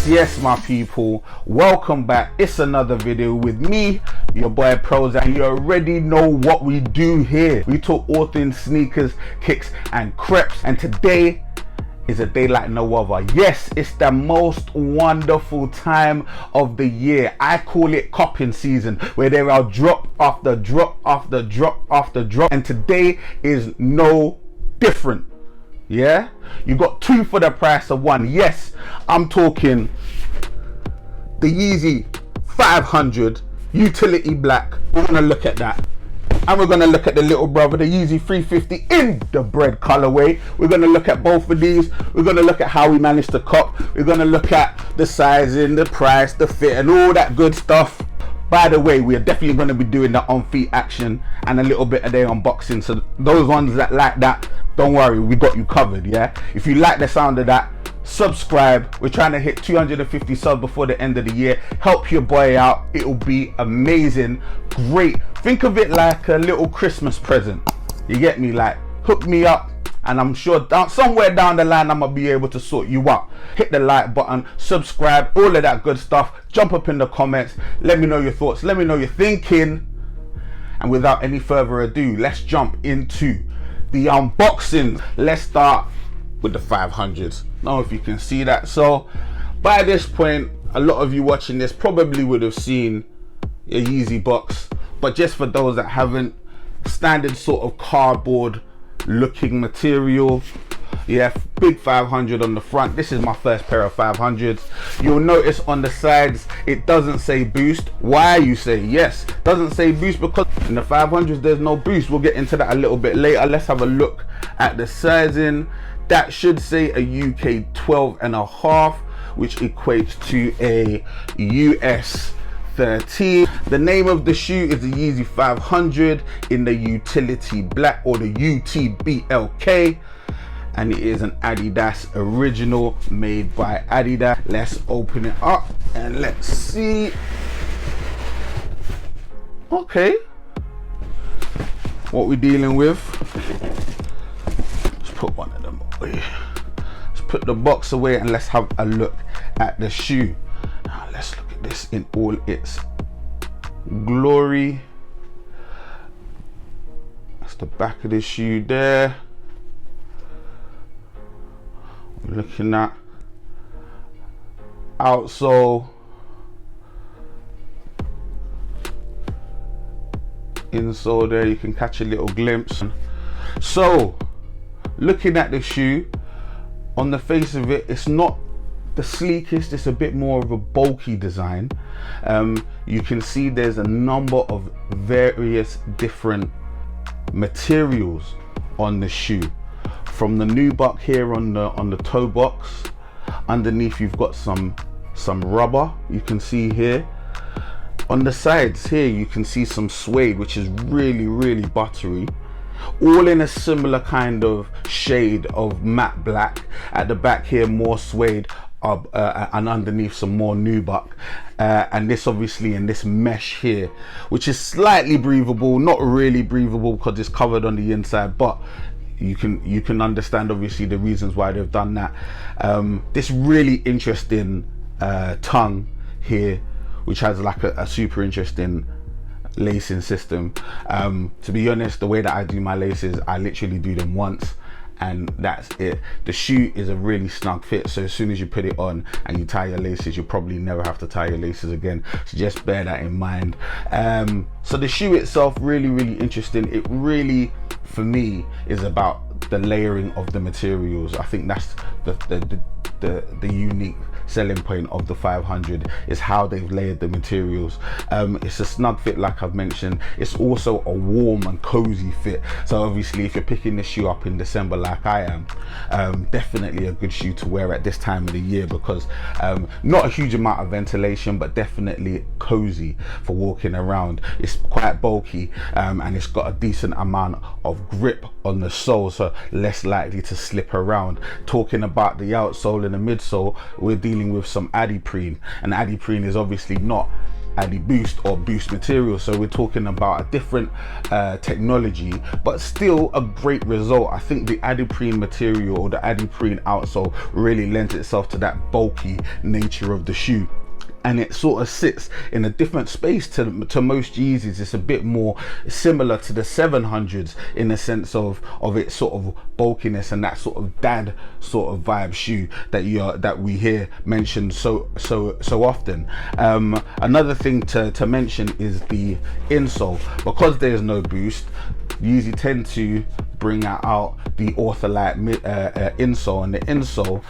Yes, my people, welcome back. It's another video with me, your boy Prozech, and you already know what we do here. We talk all things sneakers, kicks and crepes, and today is a day like no other. Yes, it's the most wonderful time of the year. I call it copping season, where there are drop after drop after drop after drop, and today is no different. Yeah, you got two for the price of one. Yes, I'm talking the Yeezy 500 utility black. We're gonna look at that, and we're gonna look at the little brother, the Yeezy 350 in the Bred colorway. We're gonna look at both of these. We're gonna look at how we managed to cop. We're gonna look at the sizing, the price, the fit, and all that good stuff. By the way, we are definitely going to be doing the on feet action and a little bit of their unboxing. So those ones that like that, don't worry, we got you covered. Yeah, if you like the sound of that, subscribe. We're trying to hit 250 subs before the end of the year. Help your boy out. It'll be amazing. Great. Think of it like a little Christmas present. You get me? Like, hook me up, and I'm sure somewhere down the line I'm gonna be able to sort you out. Hit the like button, subscribe, all of that good stuff. Jump up in the comments, let me know your thoughts, let me know your thinking. And without any further ado, let's jump into the unboxing. Let's start with the 500s. Now if you can see that. So by this point, a lot of you watching this probably would have seen a Yeezy box, but just for those that haven't, standard sort of cardboard looking material. Yeah, big 500 on the front. This is my first pair of 500s. You'll notice on the sides it doesn't say boost. Why, you say? Yes, doesn't say boost because in the 500s there's no boost. We'll get into that a little bit later. Let's have a look at the sizing. That should say a UK 12.5, which equates to a US 13. The name of the shoe is the Yeezy 500 in the utility black, or the UTBLK, and it is an Adidas original made by Adidas. Let's open it up and let's see. Okay, what we're dealing with. Let's put one of them away. Let's put the box away and let's have a look at the shoe. Now let's look at this in all its glory. That's the back of the shoe there. We're looking at outsole, insole there, you can catch a little glimpse. So looking at the shoe, on the face of it, it's not the sleekest, it's a bit more of a bulky design. You can see there's a number of various different materials on the shoe. From the nubuck here on the toe box, underneath you've got some rubber, you can see here. On the sides here you can see some suede, which is really buttery, all in a similar kind of shade of matte black. At the back here more suede, and underneath some more nubuck, and this obviously in this mesh here, which is slightly breathable, not really breathable because it's covered on the inside, but you can understand obviously the reasons why they've done that. This really interesting tongue here, which has like a super interesting lacing system. To be honest, the way that I do my laces, I literally do them once and that's it. The shoe is a really snug fit, so as soon as you put it on and you tie your laces, you'll probably never have to tie your laces again, so just bear that in mind. So the shoe itself, really interesting. It really, for me, is about the layering of the materials. I think that's the unique selling point of the 500, is how they've layered the materials. It's a snug fit, like I've mentioned. It's also a warm and cozy fit, so obviously if you're picking this shoe up in December like I am, definitely a good shoe to wear at this time of the year, because not a huge amount of ventilation, but definitely cozy for walking around. It's quite bulky, and it's got a decent amount of grip on the sole, so less likely to slip around. Talking about the outsole and the midsole, we're dealing with some adiprene, and adiprene is obviously not Adi Boost or Boost material. So we're talking about a different technology, but still a great result. I think the adiprene material or the adiprene outsole really lends itself to that bulky nature of the shoe, and it sort of sits in a different space to most Yeezys. It's a bit more similar to the 700s in the sense of its sort of bulkiness and that sort of dad sort of vibe shoe that we hear mentioned so often. Another thing to mention is the insole. Because there's no boost, Yeezy tend to bring out the Ortholite insole, and the insole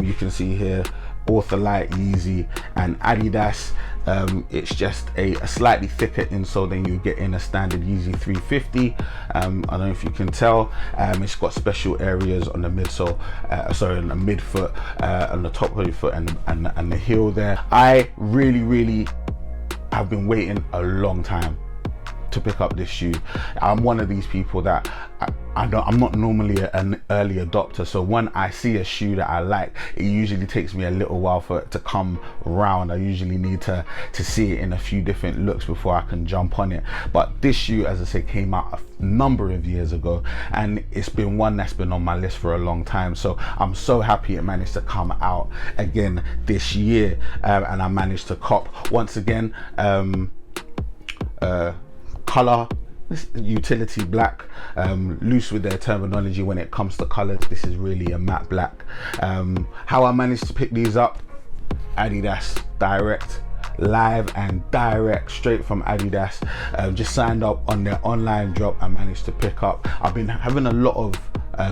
you can see here, Ortholite, Yeezy and Adidas. It's just a slightly thicker insole than you get in a standard Yeezy 350. I don't know if you can tell. It's got special areas on the midsole, sorry, on the midfoot, on the top of your foot and the heel there. I really have been waiting a long time to pick up this shoe. I'm one of these people that I'm not normally an early adopter, so when I see a shoe that I like, it usually takes me a little while for it to come around. I usually need to see it in a few different looks before I can jump on it. But this shoe, as I say, came out a number of years ago, and it's been one that's been on my list for a long time. So I'm so happy it managed to come out again this year, and I managed to cop once again. Color, utility black, loose with their terminology when it comes to colors. This is really a matte black. How I managed to pick these up: Adidas direct, live and direct, straight from Adidas. Just signed up on their online drop and managed to pick up. I've been having a lot of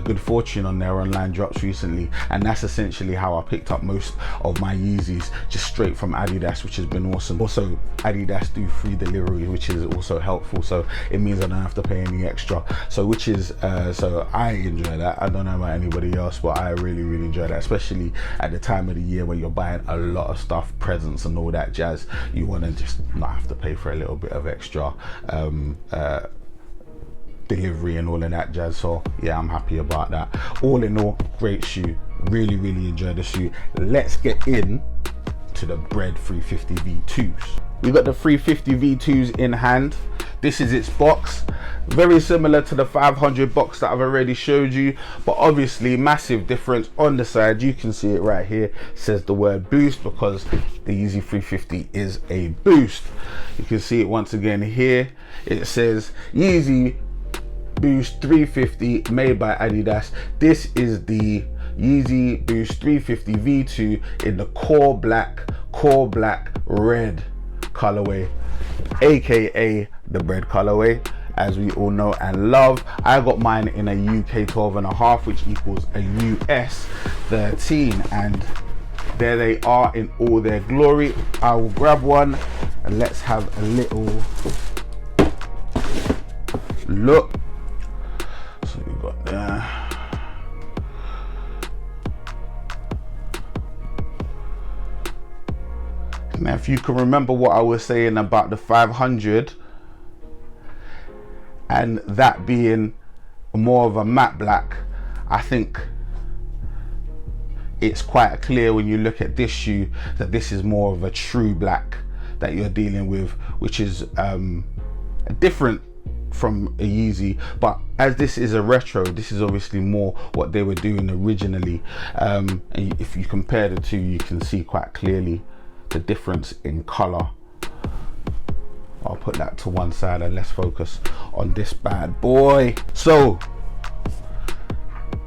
good fortune on their online drops recently, and that's essentially how I picked up most of my Yeezys, just straight from Adidas, which has been awesome. Also, Adidas do free delivery, which is also helpful, so it means I don't have to pay any extra, so which is so I enjoy that. I don't know about anybody else, but I really enjoy that, especially at the time of the year when you're buying a lot of stuff, presents and all that jazz. You want to just not have to pay for a little bit of extra delivery and all of that jazz. So yeah, I'm happy about that. All in all, great shoe. Really enjoy the shoe. Let's get in to the Bred 350 V2s. We got the 350 V2s in hand. This is its box, very similar to the 500 box that I've already showed you, but obviously massive difference on the side. You can see it right here, it says the word boost because the Yeezy 350 is a boost. You can see it once again here, it says Yeezy Boost 350 made by Adidas. This is the Yeezy Boost 350 V2 in the core black red colorway, aka the Bred colorway, as we all know and love. I got mine in a UK 12.5, which equals a US 13, and there they are in all their glory. I will grab one and let's have a little look. So we got there. Now, if you can remember what I was saying about the 500 and that being more of a matte black, I think it's quite clear when you look at this shoe that this is more of a true black that you're dealing with, which is different from a Yeezy. But as this is a retro, this is obviously more what they were doing originally, and if you compare the two, you can see quite clearly the difference in color. I'll put that to one side and let's focus on this bad boy. So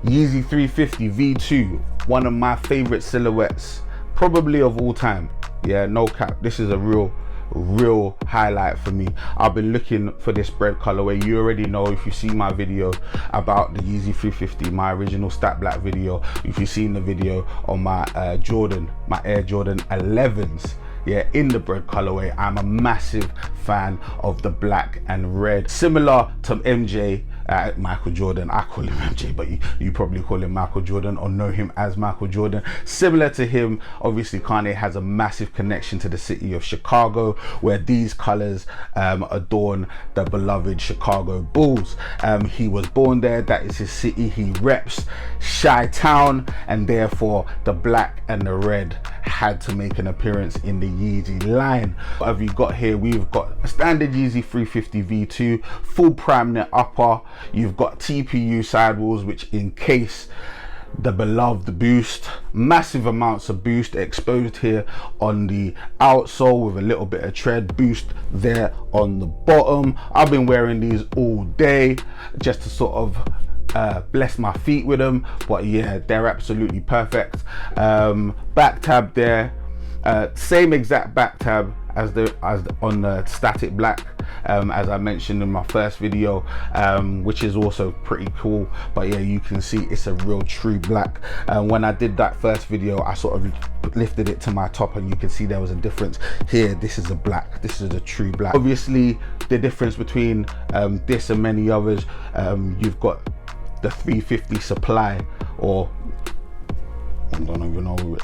Yeezy 350 V2, one of my favorite silhouettes probably of all time. Yeah, no cap, this is a real highlight for me. I've been looking for this Bred colorway. You already know, if you see my video about the Yeezy 350, my original Stat Black video, if you've seen the video on my Air Jordan 11s, yeah, in the Bred colorway. I'm a massive fan of the black and red, similar to MJ Michael Jordan. I call him MJ, but you probably call him Michael Jordan or know him as Michael Jordan. Similar to him, obviously Kanye has a massive connection to the city of Chicago, where these colors adorn the beloved Chicago Bulls. He was born there, that is his city. He reps Chi-Town, and therefore the black and the red had to make an appearance in the Yeezy line. What have you got here? We've got a standard Yeezy 350 V2, full prime knit upper. You've got TPU sidewalls which encase the beloved boost, massive amounts of boost exposed here on the outsole with a little bit of tread, boost there on the bottom. I've been wearing these all day just to sort of bless my feet with them, but yeah, they're absolutely perfect. Back tab there, same exact back tab as on the static black, as I mentioned in my first video, which is also pretty cool. But yeah, you can see it's a real true black. When I did that first video, I sort of lifted it to my top, and you can see there was a difference here. This is a black, this is a true black. Obviously the difference between this and many others, you've got the 350 supply, or I don't even know,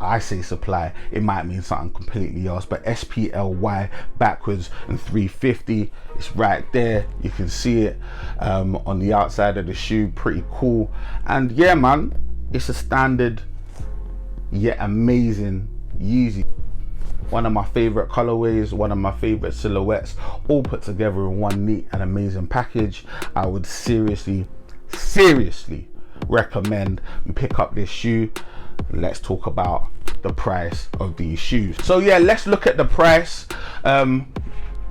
I say supply, it might mean something completely else, but SPLY backwards and 350, it's right there. You can see it on the outside of the shoe, pretty cool. And yeah man, it's a standard yet amazing Yeezy. One of my favorite colorways, one of my favorite silhouettes, all put together in one neat and amazing package. I would seriously recommend you pick up this shoe. Let's talk about the price of these shoes. So yeah, let's look at the price. For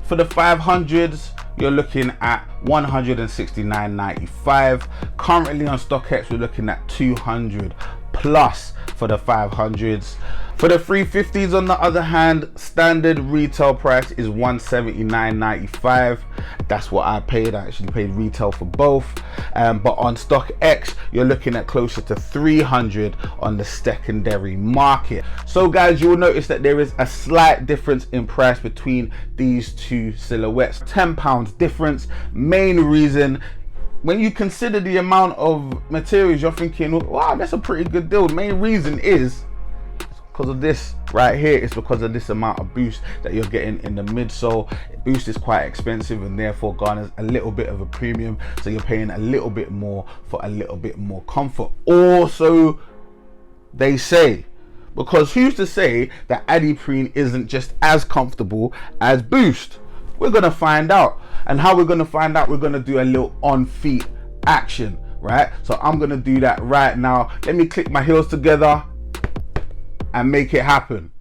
the 500s, you're looking at $169.95. Currently on StockX, we're looking at 200 plus for the 500s. For the 350s, on the other hand, standard retail price is $179.95. That's what I paid. I actually paid retail for both. But on StockX, you're looking at closer to 300 on the secondary market. So guys, you will notice that there is a slight difference in price between these two silhouettes. £10 difference. Main reason, when you consider the amount of materials, you're thinking, wow, that's a pretty good deal. Main reason is because of this right here. It's because of this amount of boost that you're getting in the midsole. Boost is quite expensive and therefore garners a little bit of a premium, so you're paying a little bit more for a little bit more comfort. Also, they say, because who's to say that Adiprene isn't just as comfortable as Boost? We're gonna find out. And how we're gonna find out, we're gonna do a little on feet action, right? So I'm gonna do that right now. Let me click my heels together and make it happen.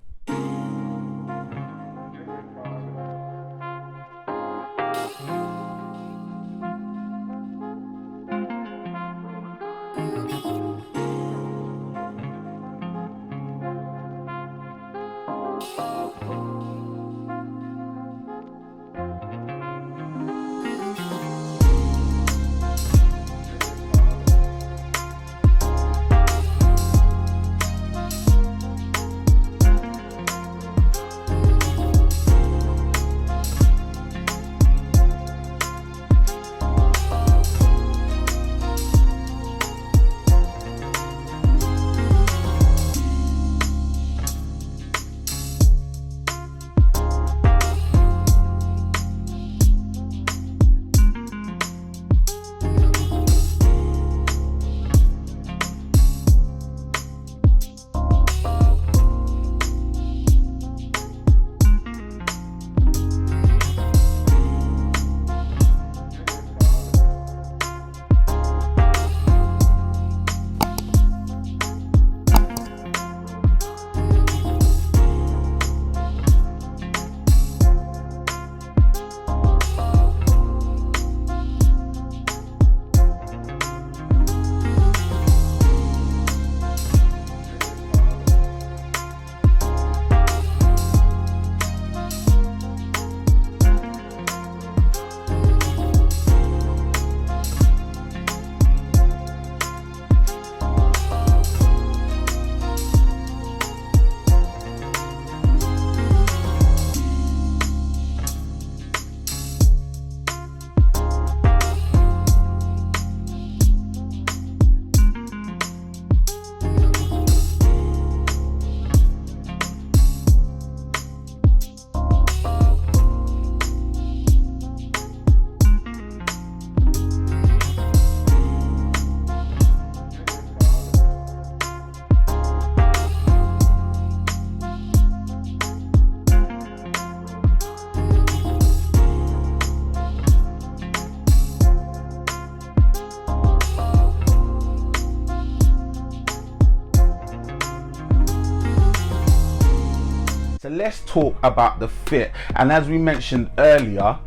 let's talk about the fit. And as we mentioned earlier,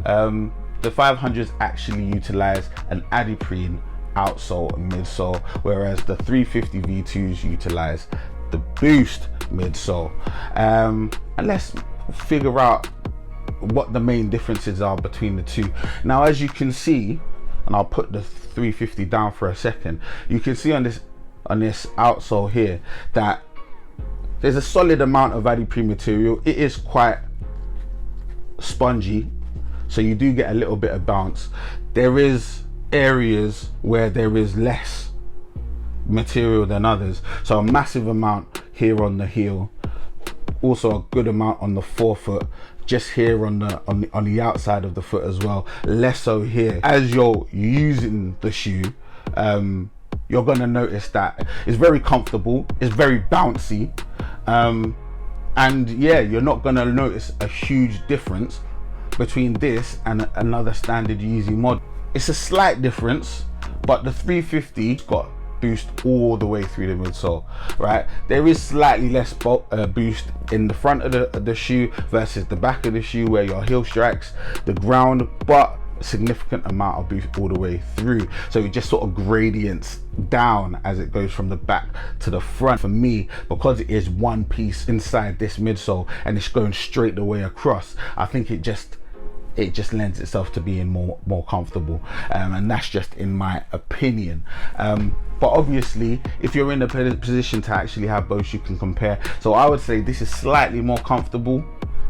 the 500s actually utilize an adiprene outsole and midsole, whereas the 350 V2s utilize the Boost midsole. And let's figure out what the main differences are between the two. Now, as you can see, and I'll put the 350 down for a second, you can see on this outsole here that there's a solid amount of adiprene material. It is quite spongy, so you do get a little bit of bounce. There is areas where there is less material than others, so a massive amount here on the heel, also a good amount on the forefoot, just here on the outside of the foot as well, less so here. As you're using the shoe, you're gonna notice that it's very comfortable, it's very bouncy, and yeah, you're not gonna notice a huge difference between this and another standard Yeezy model. It's a slight difference, but the 350 got Boost all the way through the midsole, right? There is slightly less boost in the front of the shoe versus the back of the shoe where your heel strikes the ground, but a significant amount of boost all the way through. So it just sort of gradients down as it goes from the back to the front. For me, because it is one piece inside this midsole and it's going straight the way across, I think it just lends itself to being more comfortable, and that's just in my opinion. But obviously, if you're in a position to actually have both, you can compare. So I would say this is slightly more comfortable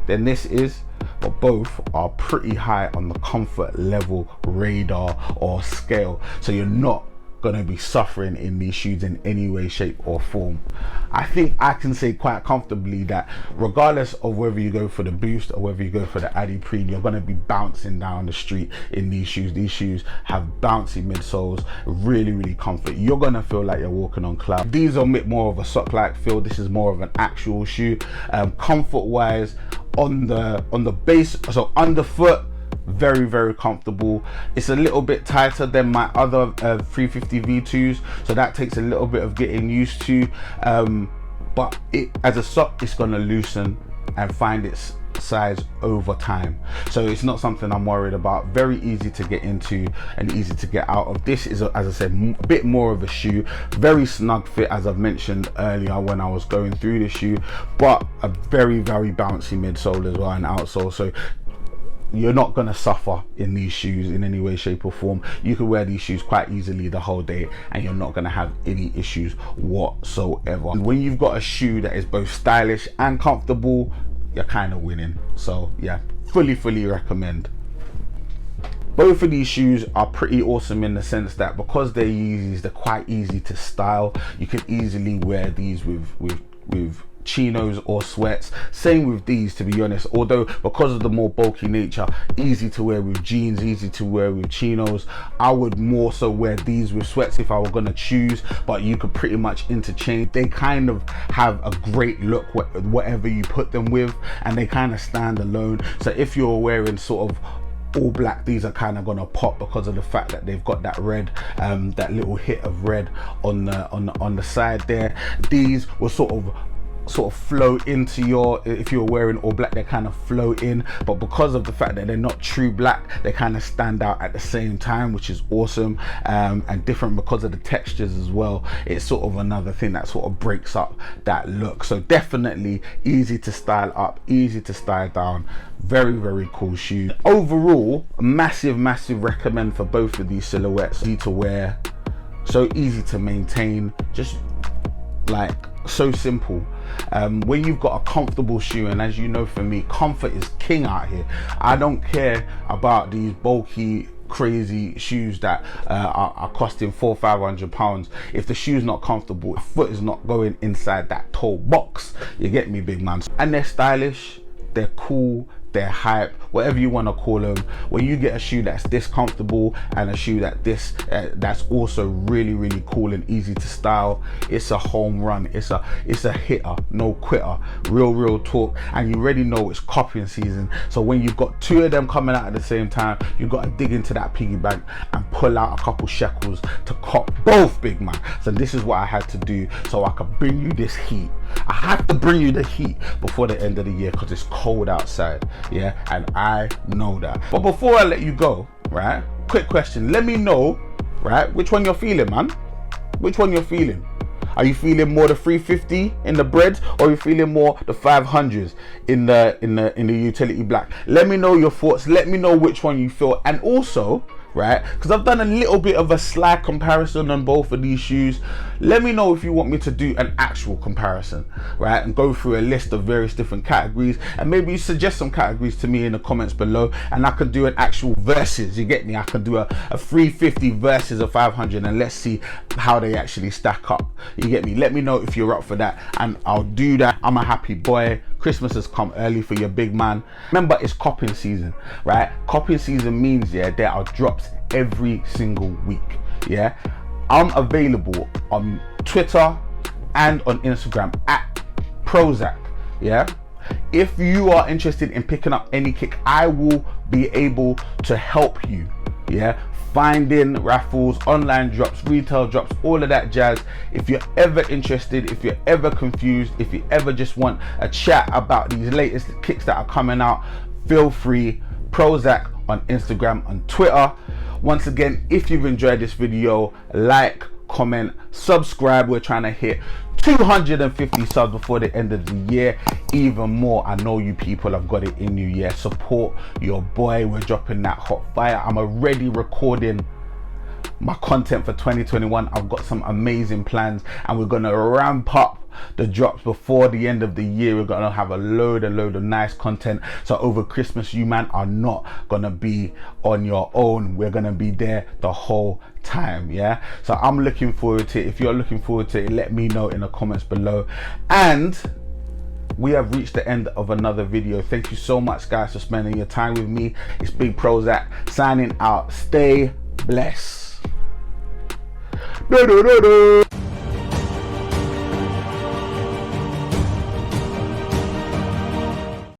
than this is, but both are pretty high on the comfort level radar or scale. So you're not gonna be suffering in these shoes in any way, shape or form. I think I can say quite comfortably that regardless of whether you go for the Boost or whether you go for the adiprene, you're gonna be bouncing down the street in these shoes. These shoes have bouncy midsoles, really comfort. You're gonna feel like you're walking on clouds. These are a bit more of a sock-like feel. This is more of an actual shoe. Comfort wise, on the base, so underfoot, very comfortable. It's a little bit tighter than my other 350 V2s, so that takes a little bit of getting used to, but as a sock, it's going to loosen and find its size over time, so it's not something I'm worried about. Very easy to get into and easy to get out of. This is, as I said, a bit more of a shoe, very snug fit as I've mentioned earlier when I was going through the shoe, but a very bouncy midsole as well and outsole, so you're not going to suffer in these shoes in any way, shape or form. You can wear these shoes quite easily the whole day and you're not going to have any issues whatsoever. And when you've got a shoe that is both stylish and comfortable, you're kind of winning. So yeah, fully recommend. Both of these shoes are pretty awesome in the sense that because they're Yeezys, they're quite easy to style. You can easily wear these with chinos or sweats. Same with these, to be honest, although because of the more bulky nature, easy to wear with jeans, easy to wear with chinos. I would more so wear these with sweats if I were gonna choose, but you could pretty much interchange. They kind of have a great look whatever you put them with, and they kind of stand alone. So if you're wearing sort of all black, these are kind of gonna pop because of the fact that they've got that red, that little hit of red on the side there. These will sort of flow into your, if you're wearing all black, they kind of flow in, but because of the fact that they're not true black, they kind of stand out at the same time, which is awesome, and different because of the textures as well. It's sort of another thing that sort of breaks up that look. So definitely easy to style up, easy to style down. Very cool shoe. Overall, massive recommend for both of these silhouettes. Easy to wear, so easy to maintain, just like so simple. When you've got a comfortable shoe, and as you know, for me, comfort is king out here. I don't care about these bulky crazy shoes that are costing £400-500. If the shoe's not comfortable, the foot is not going inside that toe box. You get me, big man? And they're stylish, they're cool, they're hype, whatever you want to call them. When you get a shoe that's this comfortable and a shoe that's also really cool and easy to style, it's a home run. It's a hitter, no quitter, real talk. And you already know it's copying season, so when you've got two of them coming out at the same time, you've got to dig into that piggy bank and pull out a couple shekels to cop both, big man. So this is what I had to do so I could bring you this heat. I have to bring you the heat before the end of the year because it's cold outside, yeah, and I know that. But before I let you go, right, quick question, let me know, right, which one you're feeling, man. Which one you're feeling? Are you feeling more the 350 in the Bred, or are you feeling more the 500s in the utility black? Let me know your thoughts. Let me know which one you feel. And also, right, because I've done a little bit of a sly comparison on both of these shoes, let me know if you want me to do an actual comparison, right, and go through a list of various different categories, and maybe you suggest some categories to me in the comments below, and I can do an actual versus, you get me? I can do a 350 versus a 500, and let's see how they actually stack up, you get me? Let me know if you're up for that, and I'll do that. I'm a happy boy. Christmas has come early for your big man. Remember, it's copping season, right? Copping season means, yeah, there are drops every single week, yeah? I'm available on Twitter and on Instagram at Prozech, yeah? If you are interested in picking up any kick, I will be able to help you, yeah? Finding raffles, online drops, retail drops, all of that jazz. If you're ever interested, if you're ever confused, if you ever just want a chat about these latest kicks that are coming out, feel free. Prozech on Instagram, on Twitter. Once again, if you've enjoyed this video, like, comment, subscribe. We're trying to hit 250 subs before the end of the year. Even more, I know you people have got it in you. Yeah, support your boy. We're dropping that hot fire. I'm already recording my content for 2021. I've got some amazing plans, and we're gonna ramp up the drops before the end of the year. We're gonna have a load of nice content. So over Christmas, you man are not gonna be on your own. We're gonna be there the whole time, yeah? So I'm looking forward to it. If you're looking forward to it, let me know in the comments below. And we have reached the end of another video. Thank you so much, guys, for spending your time with me. It's Big Prozech signing out. Stay blessed.